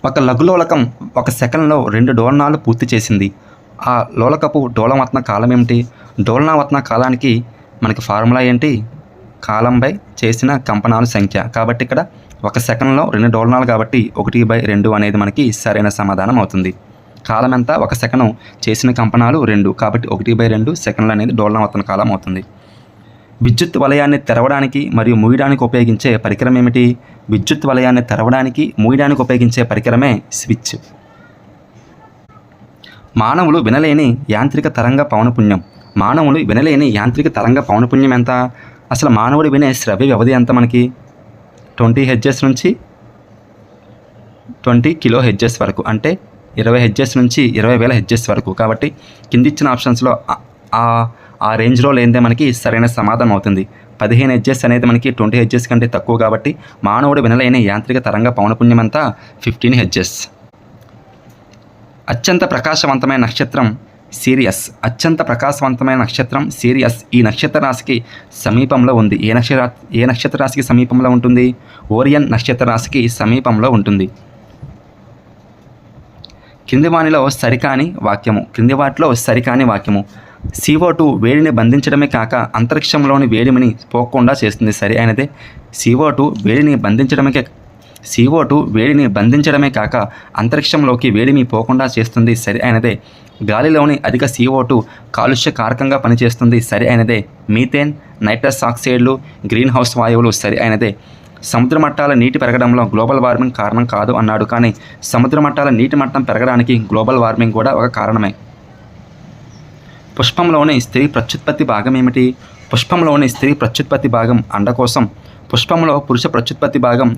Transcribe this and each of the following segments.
ఒక లఘులోలకం ఒక సెకన్లో 2 డోలనాలు పూర్తి చేసింది. ఆ లోలకపు డోలనావర్తన కాలం ఏమిటి? డోలనావర్తన కాలానికి మనకి ఫార్ములా ఏంటి? కాలం బై చేసిన కంపనాల సంఖ్య. కాబట్టి ఇక్కడ ఒక సెకన్లో 2 డోలనాలు కాబట్టి 1/2 అనేది మనకి సరైన సమాధానం అవుతుంది. కాలం ఎంత? ఒక సెకను. చేసిన కంపనాలు 2 కాబట్టి 1/2 సెకన్లు అనేది డోలనావర్తన కాలం అవుతుంది. విద్యుత్ వలయాన్ని తెరవడానికి మరియు మూయడానికి ఉపయోగించే పరికరం ఏమిటి? విద్యుత్ వలయాన్ని తెరవడానికి మూయడానికి ఉపయోగించే పరికరమే స్విచ్. మానవులు వినలేని యాంత్రిక తరంగ పౌనపున్యం. మానవులు వినలేని యాంత్రిక తరంగ పౌనపున్యం ఎంత? అసలు మానవుడు వినే శ్రవ్య వ్యవధి ఎంత మనకి? 20 హెర్ట్జ్ నుంచి 20 కిలో హెర్ట్జ్ వరకు, అంటే 20 హెర్ట్జ్ నుంచి 20,000 హెర్ట్జ్ వరకు. కాబట్టి కింది ఇచ్చిన ఆప్షన్స్లో ఆ రేంజ్లో లేనిదే మనకి సరైన సమాధానం అవుతుంది. 15 హెర్ట్జ్ అనేది మనకి 20 హెర్ట్జ్ కంటే తక్కువ కాబట్టి మానవుడు వినలేని యాంత్రిక తరంగ పౌనపున్యం అంతా 15 హెర్ట్జ్. అత్యంత ప్రకాశవంతమైన నక్షత్రం సిరియస్. అత్యంత ప్రకాశవంతమైన నక్షత్రం సిరియస్ ఈ నక్షత్ర రాశికి సమీపంలో ఉంది. ఏ నక్షత్ర రాశికి సమీపంలో ఉంటుంది? ఓరియన్ నక్షత్ర రాశికి సమీపంలో ఉంటుంది. కింది వాటిలో సరికాని వాక్యము. CO2 వేడిని బంధించడమే కాక అంతరిక్షంలోని వేడిమిని పోకుండా చేస్తుంది. సరి అయినదే. CO2 వేడిని బంధించడమే కాక అంతరిక్షంలోకి వేడిమి పోకుండా చేస్తుంది. సరి అయినదే. గాలిలోని అధిక CO2 కాలుష్య కారకంగా పనిచేస్తుంది. సరి అయినదే. మీథేన్, నైట్రస్ ఆక్సైడ్లు, గ్రీన్ హౌస్ వాయువులు. సరి అయినదే. సముద్ర మట్టాల నీటి పెరగడంలో గ్లోబల్ వార్మింగ్ కారణం కాదు అన్నాడు, కానీ సముద్ర మట్టాల నీటి మట్టం పెరగడానికి గ్లోబల్ వార్మింగ్ కూడా ఒక కారణమే. పుష్పంలోని స్త్రీ ప్రత్యుత్పత్తి భాగం ఏమిటి? పుష్పంలోని స్త్రీ ప్రత్యుత్పత్తి భాగం అండకోశం. పుష్పంలో పురుష ప్రత్యుత్పత్తి భాగం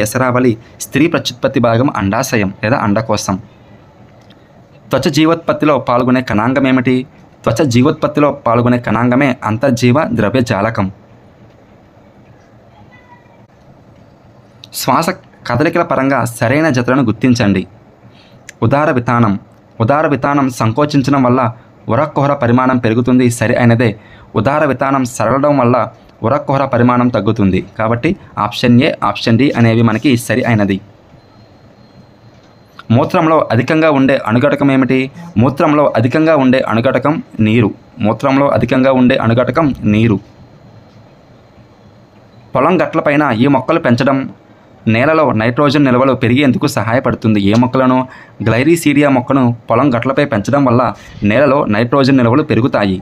కేసరావళి. స్త్రీ ప్రత్యుత్పత్తి భాగం అండాశయం లేదా అండకోశం. త్వచ జీవోత్పత్తిలో పాల్గొనే కణాంగం ఏమిటి? త్వచ జీవోత్పత్తిలో పాల్గొనే కణాంగమే అంతర్జీవ ద్రవ్యజాలకం. శ్వాస కదలికల పరంగా సరైన జతలను గుర్తించండి. ఉదార వితానం సంకోచించడం వల్ల ఉరక్కుహర పరిమాణం పెరుగుతుంది. సరి అయినదే. ఉదార వితానం సరళడం వల్ల ఉరక్కుహర పరిమాణం తగ్గుతుంది. కాబట్టి ఆప్షన్ ఏ, ఆప్షన్ డి అనేవి మనకి సరి అయినది. మూత్రంలో అధికంగా ఉండే అణుఘటకం ఏమిటి? మూత్రంలో అధికంగా ఉండే అణుఘటకం నీరు. పొలం గట్లపైన ఈ మొక్కలు పెంచడం నేలలో నైట్రోజన్ నిల్వలు పెరిగేందుకు సహాయపడుతుంది. ఏ మొక్కలను? గ్లైరీసీడియా మొక్కను పొలం గట్లపై పెంచడం వల్ల నేలలో నైట్రోజన్ నిల్వలు పెరుగుతాయి.